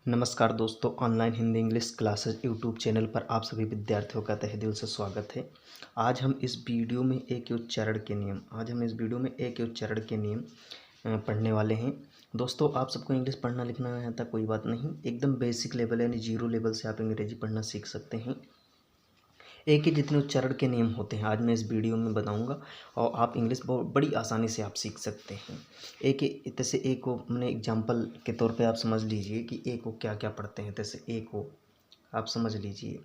नमस्कार दोस्तों, online Hindi English classes YouTube channel पर आप सभी विद्यार्थियों का तहे दिल से स्वागत है। आज हम इस वीडियो में एक उच्चारण के नियम पढ़ने वाले हैं। दोस्तों, आप सबको इंग्लिश पढ़ना लिखना नहीं आता, कोई बात नहीं, एकदम बेसिक लेवल यानी जीरो लेवल से आप अंग्रेजी पढ़ना सीख सकते हैं। एक ही जितने उच्चारण के नियम होते हैं आज मैं इस वीडियो में बताऊंगा और आप इंग्लिश बहुत बड़ी आसानी से आप सीख सकते हैं। जैसे ए को मैंने एग्जांपल के तौर पे आप समझ लीजिए कि ए को क्या क्या पढ़ते हैं। जैसे ए को आप समझ लीजिए,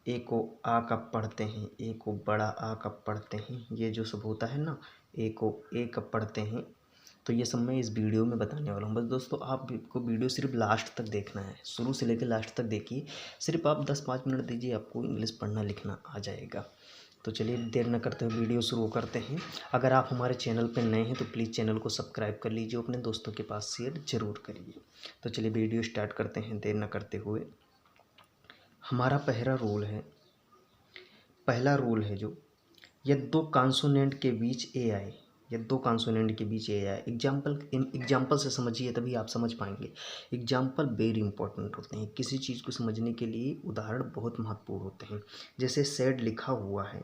ए को आ कब पढ़ते हैं, ए को बड़ा आ कब पढ़ते हैं, ये जो सब होता है ना, ए को ए कब पढ़ते हैं, तो ये सब मैं इस वीडियो में बताने वाला हूँ। बस दोस्तों, आपको वीडियो सिर्फ लास्ट तक देखना है, शुरू से लेकर लास्ट तक देखिए। सिर्फ आप 10-5 मिनट दीजिए, आपको इंग्लिश पढ़ना लिखना आ जाएगा। तो चलिए देर न करते हुए वीडियो शुरू करते हैं। अगर आप हमारे चैनल पर नए हैं तो प्लीज़ चैनल को सब्सक्राइब कर लीजिए, अपने दोस्तों के पास शेयर ज़रूर करिए। तो चलिए वीडियो स्टार्ट करते हैं देर न करते हुए। हमारा पहला रूल है जो, यदि दो कॉन्सोनेंट के बीच ए आए, एग्जाम्पल से समझिए तभी आप समझ पाएंगे। एग्जाम्पल वेरी इंपॉर्टेंट होते हैं, किसी चीज़ को समझने के लिए उदाहरण बहुत महत्वपूर्ण होते हैं। जैसे सेड लिखा हुआ है,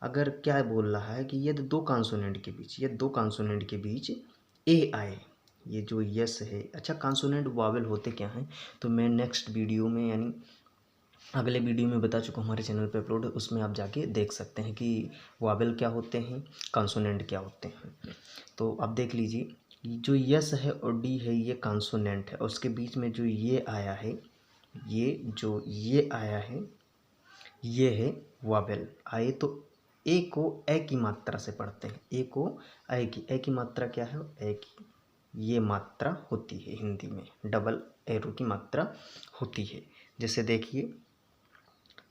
अगर क्या बोल रहा है कि यदि दो कॉन्सोनेंट के बीच ए आए, ये जो यस है। अच्छा, कॉन्सोनेंट वावेल होते क्या हैं तो मैं नेक्स्ट वीडियो में यानी अगले वीडियो में बता चुका हूँ, हमारे चैनल पे अपलोड है, उसमें आप जाके देख सकते हैं कि वावेल क्या होते हैं, कॉन्सोनेंट क्या होते हैं। तो आप देख लीजिए, जो यस है और डी है ये कॉन्सोनेंट है, और उसके बीच में जो ये आया है, ये है वावेल। आए तो ए को ए की मात्रा से पढ़ते हैं, ए की मात्रा क्या है, ए की ये मात्रा होती है, हिंदी में डबल एरो की मात्रा होती है। जैसे देखिए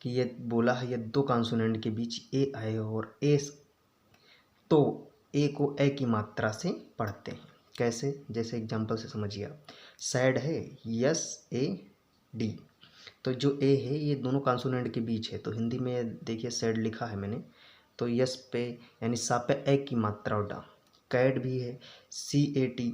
कि ये बोला है, ये दो कॉन्सोनेंट के बीच ए आए और ए, तो ए को ए की मात्रा से पढ़ते हैं। कैसे, जैसे एग्जांपल से समझिए आप। सैड है यस ए डी, तो जो ए है ये दोनों कॉन्सोनेंट के बीच है, तो हिंदी में देखिए सैड लिखा है मैंने, तो यस पे यानी सा पे ए की मात्रा और डा। कैड भी है सी ए टी,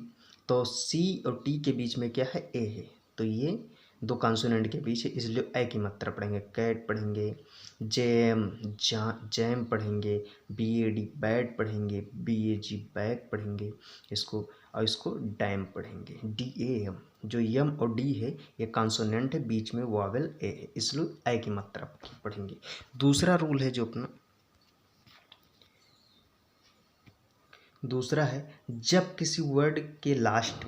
तो सी और टी के बीच में क्या है, ए है, तो ये दो कॉन्सोनेंट के बीच है, इसलिए ए की मात्रा पढ़ेंगे। कैट पढ़ेंगे, जैम पढ़ेंगे, बी ए डी बैड पढ़ेंगे, बी ए जी बैग पढ़ेंगे, इसको डैम पढ़ेंगे, डी ए एम। जो यम और डी है ये कॉन्सोनेंट है, बीच में वावेल ए है, इसलिए ए की मात्रा पढ़ेंगे। दूसरा रूल है जो अपना, दूसरा है जब किसी वर्ड के लास्ट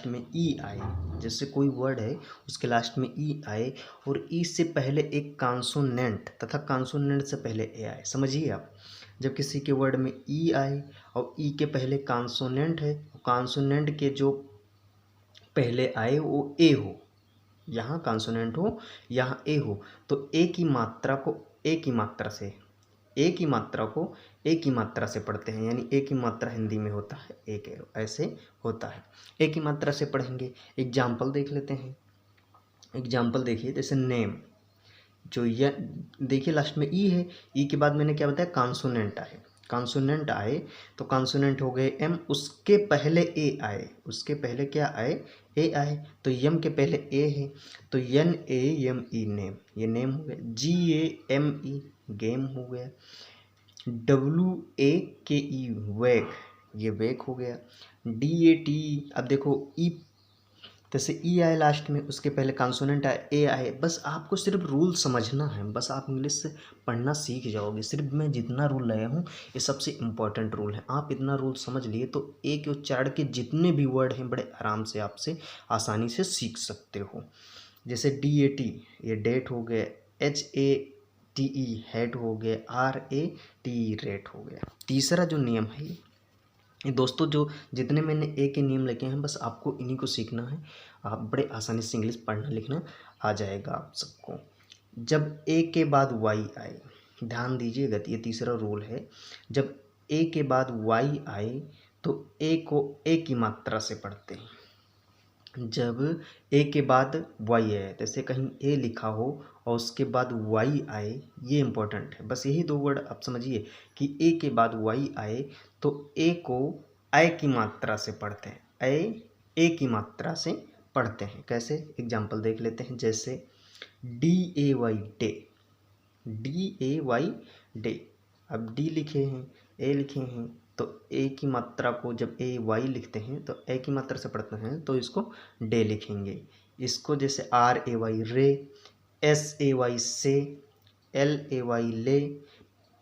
में ई आए, जैसे कोई वर्ड है उसके लास्ट में ई आए और ई से पहले एक कॉन्सोनेंट तथा कॉन्सोनेंट से पहले ए आए। समझिए आप, जब किसी के वर्ड में ई आए और ई के पहले कॉन्सोनेंट है, कॉन्सोनेंट के जो पहले आए वो ए हो, यहाँ कॉन्सोनेंट हो यहाँ ए हो, तो ए की मात्रा को ए की मात्रा से पढ़ते हैं, यानी ए की मात्रा हिंदी में होता है एक एरो, ऐसे होता है, ए की मात्रा से पढ़ेंगे। एग्जाम्पल देख लेते हैं। एग्जाम्पल देखिए, जैसे नेम, जो ये देखिए लास्ट में ई है, ई के बाद मैंने क्या बताया, कॉन्सोनेंट आए, तो कॉन्सोनेंट हो गए एम, उसके पहले ए आए, उसके पहले क्या आए, ए आए, तो यम के पहले ए है, तो N A M E name, ये नेम हो गया। जी ए एम ई गेम हो गया। डब्ल्यू ए के ई वैक, ये वैक हो गया। डी ए टी, अब देखो ई, जैसे ई आए लास्ट में, उसके पहले कॉन्सोनेंट आए, ए आए। बस आपको सिर्फ रूल समझना है, बस आप इंग्लिश से पढ़ना सीख जाओगे। सिर्फ मैं जितना रूल लाया हूँ ये सबसे इम्पोर्टेंट रूल है, आप इतना रूल समझ लिए तो ए के उच्चारण के जितने भी वर्ड हैं बड़े आराम से आपसे आसानी से सीख सकते हो। जैसे डी ए टी, ये डेट हो गया, H A T E head हो गया, आर ए टी रेट हो गया। तीसरा जो नियम है ये दोस्तों, जो जितने मैंने ए के नियम लिखे हैं बस आपको इन्हीं को सीखना है, आप बड़े आसानी से इंग्लिश पढ़ना लिखना आ जाएगा आप सबको। जब ए के बाद वाई आए, ध्यान दीजिएगा, ये तीसरा रूल है, जब ए के बाद वाई आए तो ए को ए की मात्रा से पढ़ते हैं। जब ए के बाद वाई आए, जैसे कहीं ए लिखा हो और उसके बाद वाई आए, ये इंपॉर्टेंट है, बस यही दो वर्ड आप समझिए कि ए के बाद वाई आए तो ए को ए की मात्रा से पढ़ते हैं, ए की मात्रा से पढ़ते हैं। कैसे, एग्जाम्पल देख लेते हैं। जैसे DAY डे, DAY डे। अब डी लिखे हैं, ए लिखे हैं, तो ए की मात्रा को जब AY लिखते हैं तो ए की मात्रा से पढ़ते हैं तो इसको डे लिखेंगे। इसको जैसे RAY रे, SAY से, LAY ले,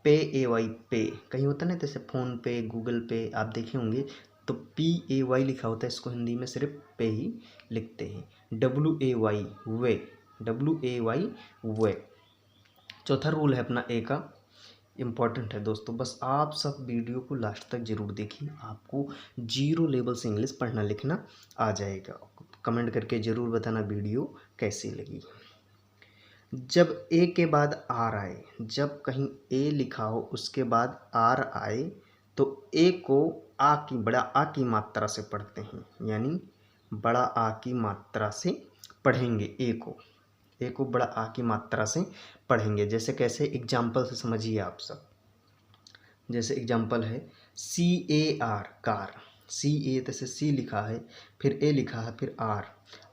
PAY पे, कहीं होता ना जैसे फ़ोन पे, गूगल पे आप देखे होंगे तो PAY लिखा होता है, इसको हिंदी में सिर्फ पे ही लिखते हैं। WAY वे, WAY वे। चौथा रूल है अपना ए का, इम्पॉर्टेंट है दोस्तों, बस आप सब वीडियो को लास्ट तक ज़रूर देखिए, आपको 0 लेवल से इंग्लिश पढ़ना लिखना आ जाएगा। कमेंट करके ज़रूर बताना वीडियो कैसी लगी। जब ए के बाद आर आए, जब कहीं ए लिखा हो उसके बाद आर आए तो ए को आ की, बड़ा आ की मात्रा से पढ़ते हैं, यानी बड़ा आ की मात्रा से पढ़ेंगे ए को बड़ा आ की मात्रा से पढ़ेंगे। जैसे कैसे, एग्जाम्पल से समझिए आप सब। जैसे एग्जाम्पल है CAR कार, CA जैसे C लिखा है, फिर A लिखा है, फिर R।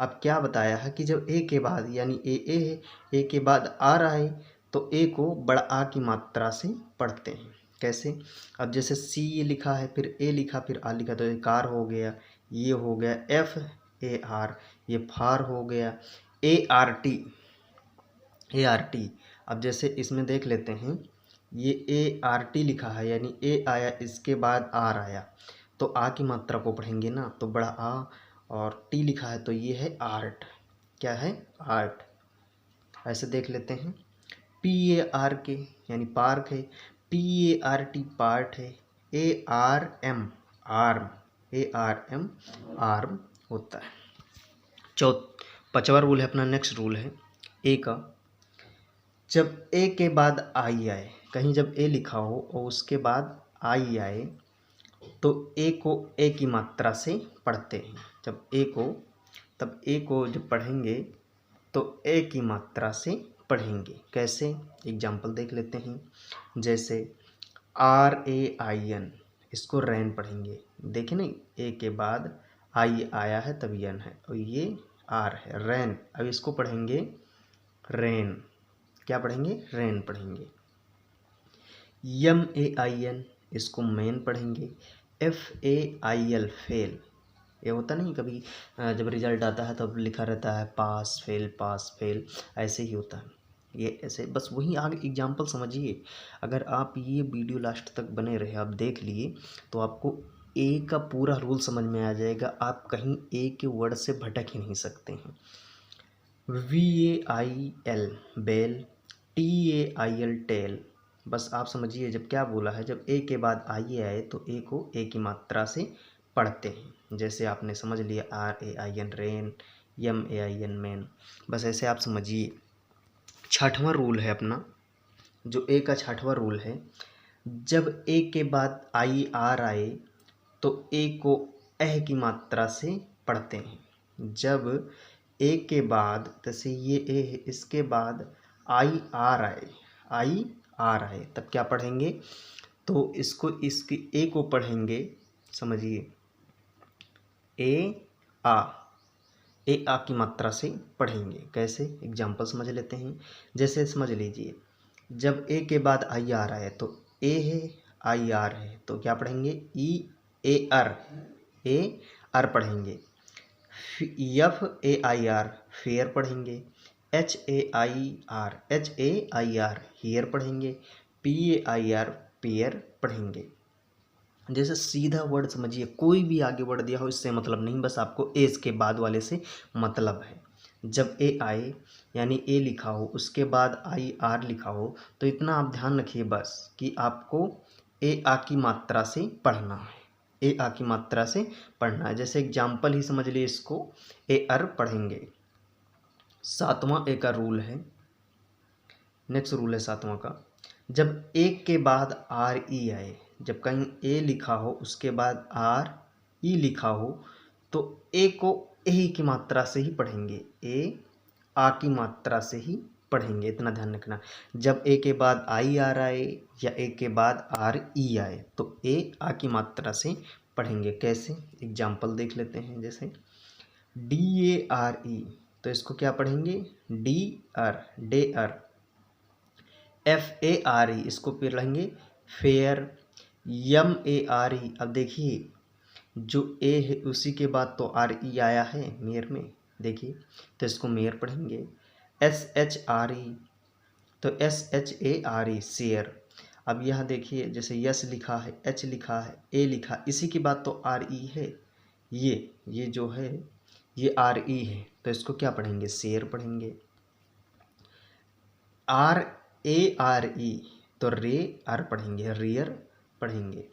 अब क्या बताया है कि जब ए के बाद, यानी ए है, ए के बाद आर आए तो ए को बड़ा आ की मात्रा से पढ़ते हैं। कैसे, अब जैसे C लिखा है, फिर ए लिखा, फिर आ लिखा, तो ये कार हो गया, ये हो गया FAR, ये फार हो गया, ART। अब जैसे इसमें देख लेते हैं, ये ART लिखा है, यानी ए आया, इसके बाद आर आया तो आ की मात्रा को पढ़ेंगे ना, तो बड़ा आ, और टी लिखा है तो ये है आर्ट। क्या है, आर्ट। ऐसे देख लेते हैं, PARK यानी पार्क है, PART पार्ट है, ARM आर्म, ARM आर्म होता है। पांचवा रूल है अपना, नेक्स्ट रूल है ए का। जब ए के बाद आई आए, कहीं जब ए लिखा हो और उसके बाद आई आए तो ए को ए की मात्रा से पढ़ते हैं। जब ए को जब पढ़ेंगे तो ए की मात्रा से पढ़ेंगे। कैसे, एग्जाम्पल देख लेते हैं। जैसे RAIN, इसको रैन पढ़ेंगे। देखें नहीं, ए के बाद आई आया है तब यन है, और ये आर है, रैन। अब इसको पढ़ेंगे रैन। क्या पढ़ेंगे, रैन पढ़ेंगे। MAIN, इसको मैन पढ़ेंगे। FAIL फेल, ये होता नहीं कभी जब रिजल्ट आता है तब लिखा रहता है पास फेल, ऐसे ही होता है ये, ऐसे बस वही आगे एग्जाम्पल समझिए। अगर आप ये वीडियो लास्ट तक बने रहे, आप देख लिए, तो आपको ए का पूरा रूल समझ में आ जाएगा, आप कहीं ए के वर्ड से भटक ही नहीं सकते हैं। VAIL बेल, TAIL टेल, बस आप समझिए जब क्या बोला है, जब ए के बाद आई आए तो ए को ए की मात्रा से पढ़ते हैं। जैसे आपने समझ लिया RAIN रेन, MAIN मैन, बस ऐसे आप समझिए। छठवां रूल है अपना, जो ए का छठवां रूल है, जब ए के बाद आई आर आए तो ए को एह की मात्रा से पढ़ते हैं। जब ए के बाद, जैसे ये ए है, इसके बाद आई आर आए तब क्या पढ़ेंगे, तो इसको, इसकी ए को पढ़ेंगे, समझिए ए आ की मात्रा से पढ़ेंगे। कैसे, एग्जाम्पल समझ लेते हैं। जैसे समझ लीजिए, जब ए के बाद आई आर आए तो ए है, आई आर है, तो क्या पढ़ेंगे, ए आर पढ़ेंगे। FAIR फेयर पढ़ेंगे। HAIR हियर पढ़ेंगे। PAIR पेयर पढ़ेंगे। जैसे सीधा वर्ड समझिए, कोई भी आगे वर्ड दिया हो इससे मतलब नहीं, बस आपको ए के बाद वाले से मतलब है। जब ए आए, यानी ए लिखा हो, उसके बाद IR लिखा हो, तो इतना आप ध्यान रखिए बस कि आपको ए आ की मात्रा से पढ़ना है, ए आ की मात्रा से पढ़ना है। जैसे एग्जाम्पल ही समझ लिए, इसको AR पढ़ेंगे। सातवां ए का रूल है, नेक्स्ट रूल है सातवां का, जब ए के बाद RE आए, जब कहीं ए लिखा हो उसके बाद RE लिखा हो तो ए को ए की मात्रा से ही पढ़ेंगे, ए आ की मात्रा से ही पढ़ेंगे, इतना ध्यान रखना। जब ए के बाद IR आए या ए के बाद RE आए तो ए आ की मात्रा से पढ़ेंगे। कैसे, एग्जाम्पल देख लेते हैं। जैसे DARE, तो इसको क्या पढ़ेंगे? डेअर। FARE, इसको पढ़ेंगे फेयर। MARE, अब देखिए जो ए है उसी के बाद तो RE आया है मेयर में, देखिए तो इसको मेयर पढ़ेंगे। SHRE, तो SHARE शेयर। अब यह देखिए जैसे यस लिखा है, एच लिखा है, ए लिखा, इसी के बाद तो RE है, ये जो है ये RE है, तो इसको क्या पढ़ेंगे? शेयर पढ़ेंगे। RARE, तो रेयर पढ़ेंगे, रेयर पढ़ेंगे।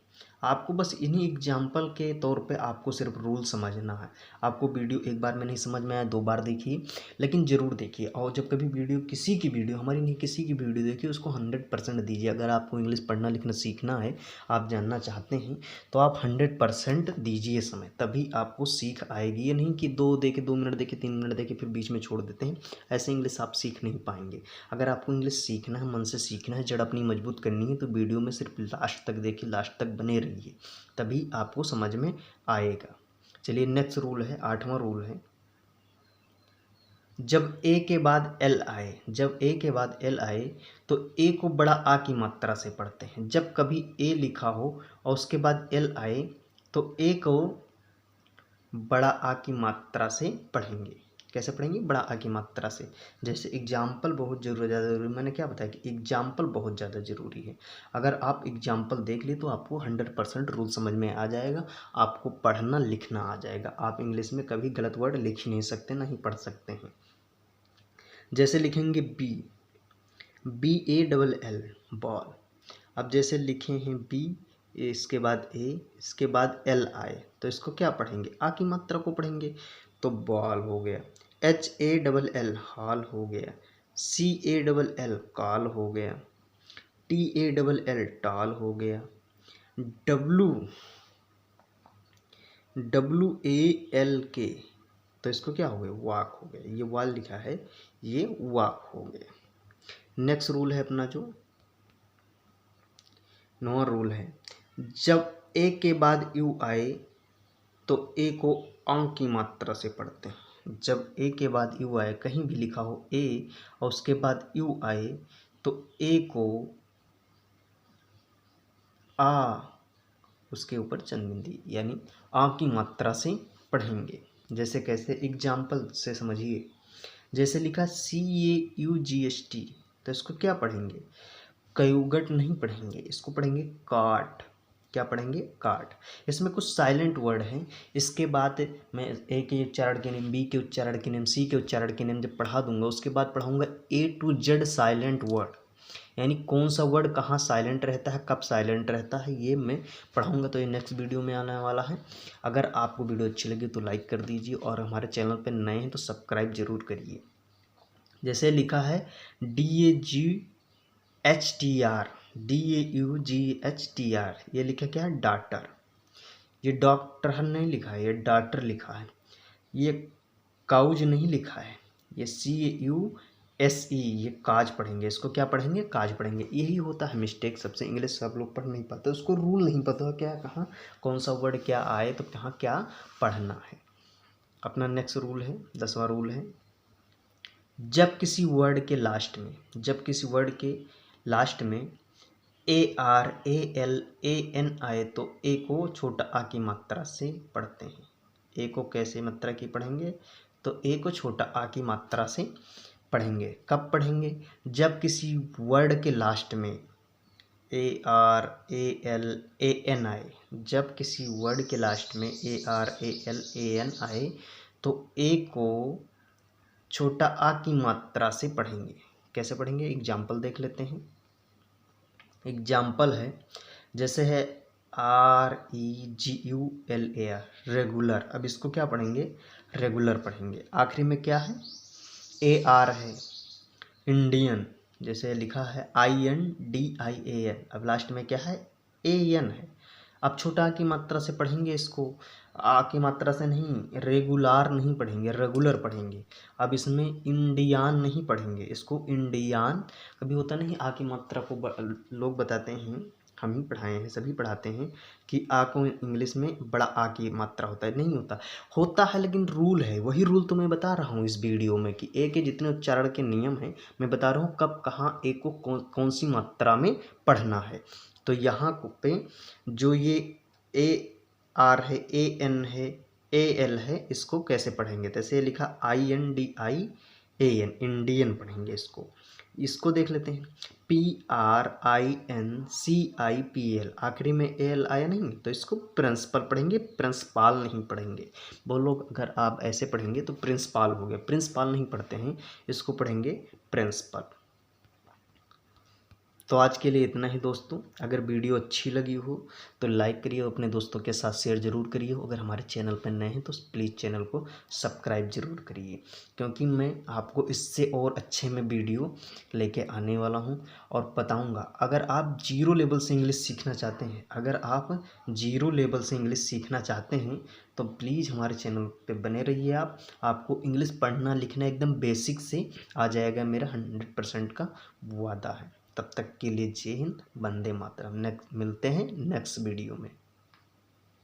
आपको बस इन्हीं एग्जाम्पल के तौर पे आपको सिर्फ रूल समझना है। आपको वीडियो एक बार में नहीं समझ में आया, 2 बार देखिए, लेकिन ज़रूर देखिए। और जब कभी वीडियो, किसी की वीडियो, हमारी नहीं किसी की वीडियो देखिए, उसको 100% दीजिए। अगर आपको इंग्लिश पढ़ना लिखना सीखना है, आप जानना चाहते हैं, तो आप 100% दीजिए समय, तभी आपको सीख आएगी। ये नहीं कि 2 मिनट देखे, 3 मिनट देखे, फिर बीच में छोड़ देते हैं, ऐसे इंग्लिश आप सीख नहीं पाएंगे। अगर आपको इंग्लिश सीखना है, मन से सीखना है, जड़ अपनी मजबूत करनी है, तो वीडियो में सिर्फ लास्ट तक देखिए, लास्ट तक बने रहिए, तभी आपको समझ में आएगा। चलिए नेक्स्ट रूल है, 8वां रूल है, जब ए के बाद एल आए, जब ए के बाद एल आए तो ए को बड़ा आ की मात्रा से पढ़ते हैं। जब कभी ए लिखा हो और उसके बाद एल आए तो ए को बड़ा आ की मात्रा से पढ़ेंगे। कैसे पढ़ेंगे? बड़ा आ की मात्रा से। जैसे एग्जाम्पल बहुत ज़्यादा ज़रूरी, मैंने क्या बताया कि एग्जाम्पल बहुत ज़्यादा ज़रूरी है। अगर आप एग्जाम्पल देख लिए तो आपको 100% रूल समझ में आ जाएगा, आपको पढ़ना लिखना आ जाएगा। आप इंग्लिश में कभी गलत वर्ड लिख ही नहीं सकते, ना ही पढ़ सकते हैं। जैसे लिखेंगे BALL, बॉल। अब जैसे लिखे हैं बी, इसके बाद ए, इसके बाद एल आए, तो इसको क्या पढ़ेंगे? आ की मात्रा को पढ़ेंगे, तो बॉल हो गया। HALL, हाल हो गया। CALL, काल हो गया। TALL, टाल हो गया। WALK, तो इसको क्या हो गया? वाक हो गया। ये वाल लिखा है, ये वाक हो गया। नेक्स्ट रूल है अपना जो 9वां रूल है, जब ए के बाद यू आए तो ए को अंक की मात्रा से पढ़ते हैं। जब ए के बाद यू आए, कहीं भी लिखा हो ए और उसके बाद यू आए, तो ए को आ, उसके ऊपर चंदबिंदी यानी आ की मात्रा से पढ़ेंगे। जैसे कैसे? एग्जाम्पल से समझिए। जैसे लिखा CAUGST, तो इसको क्या पढ़ेंगे? कयुगट नहीं पढ़ेंगे, इसको पढ़ेंगे काट। क्या पढ़ेंगे? काट। इसमें कुछ साइलेंट वर्ड हैं, इसके बाद मैं ए के उच्चारण के नियम, बी के उच्चारण के नियम, सी के उच्चारण के नियम जब पढ़ा दूंगा, उसके बाद पढ़ाऊंगा A to Z silent word, यानी कौन सा वर्ड कहाँ साइलेंट रहता है, कब साइलेंट रहता है, ये मैं पढ़ाऊंगा। तो ये नेक्स्ट वीडियो में आने वाला है। अगर आपको वीडियो अच्छी लगी तो लाइक कर दीजिए, और हमारे चैनल पर नए हैं तो सब्सक्राइब जरूर करिए। जैसे लिखा है DAUGHTR, ये लिखा क्या है? डाटर। ये डॉक्टर नहीं लिखा है, ये डाटर लिखा है। ये काउज नहीं लिखा है, ये CUSE, ये काज पढ़ेंगे। इसको क्या पढ़ेंगे? काज पढ़ेंगे। यही होता है मिस्टेक सबसे, इंग्लिश सब लोग पढ़ नहीं पाते, उसको रूल नहीं पता क्या कहाँ कौन सा वर्ड क्या आए तो कहाँ क्या पढ़ना है। अपना नेक्स्ट रूल है, 10वां रूल है, जब किसी वर्ड के लास्ट में, जब किसी वर्ड के लास्ट में ARALAN आए तो ए को छोटा आ की मात्रा से पढ़ते हैं। ए को कैसे मात्रा की पढ़ेंगे? तो ए को छोटा आ की मात्रा से पढ़ेंगे। कब पढ़ेंगे? जब किसी वर्ड के लास्ट में ARALAN आए, जब किसी वर्ड के लास्ट में ARALAN आए तो ए को छोटा आ की मात्रा से पढ़ेंगे। कैसे पढ़ेंगे? एग्जाम्पल देख लेते हैं। एग्जाम्पल है, जैसे है REGULAR, रेगुलर। अब इसको क्या पढ़ेंगे? रेगुलर पढ़ेंगे। आखिरी में क्या है? AR है, इंडियन। जैसे लिखा है INDIAN, अब लास्ट में क्या है? AN है। अब छोटा आ की मात्रा से पढ़ेंगे इसको, आ की मात्रा से नहीं, रेगुलर नहीं पढ़ेंगे, रेगुलर पढ़ेंगे। अब इसमें इंडियान नहीं पढ़ेंगे, इसको इंडियान। कभी होता नहीं आ की मात्रा को लोग बताते हैं हम ही पढ़ाए हैं, सभी पढ़ाते हैं कि आ को इंग्लिश में बड़ा आ की मात्रा होता है, नहीं होता, होता है लेकिन रूल है, वही रूल तो मैं बता रहा हूँ इस वीडियो में कि ए के जितने उच्चारण के नियम हैं मैं बता रहा हूँ कब कहाँ ए को कौन सी मात्रा में पढ़ना है। तो यहाँ पे जो ये ए आर है, ए एन है, ए एल है, इसको कैसे पढ़ेंगे, जैसे लिखा INDIAN, इंडियन पढ़ेंगे इसको। इसको देख लेते हैं, PRINCIPL, आखिरी में AL आया नहीं, तो इसको प्रिंसिपल पढ़ेंगे, प्रिंसिपाल नहीं पढ़ेंगे। वो लोग अगर आप ऐसे पढ़ेंगे तो प्रिंसिपाल हो गया, प्रिंसिपाल नहीं पढ़ते हैं, इसको पढ़ेंगे प्रिंसिपल। तो आज के लिए इतना ही दोस्तों। अगर वीडियो अच्छी लगी हो तो लाइक करिए, अपने दोस्तों के साथ शेयर ज़रूर करिए। अगर हमारे चैनल पर नए हैं तो प्लीज़ चैनल को सब्सक्राइब ज़रूर करिए, क्योंकि मैं आपको इससे और अच्छे में वीडियो लेके आने वाला हूं और बताऊंगा। अगर आप जीरो लेवल से इंग्लिश सीखना चाहते हैं, तो प्लीज़ हमारे चैनल पे बने रहिए। आपको इंग्लिश पढ़ना लिखना एकदम बेसिक से आ जाएगा, मेरा 100% का वादा है। तब तक के लिए जय हिंद, वंदे मातरम। मिलते हैं नेक्स्ट वीडियो में।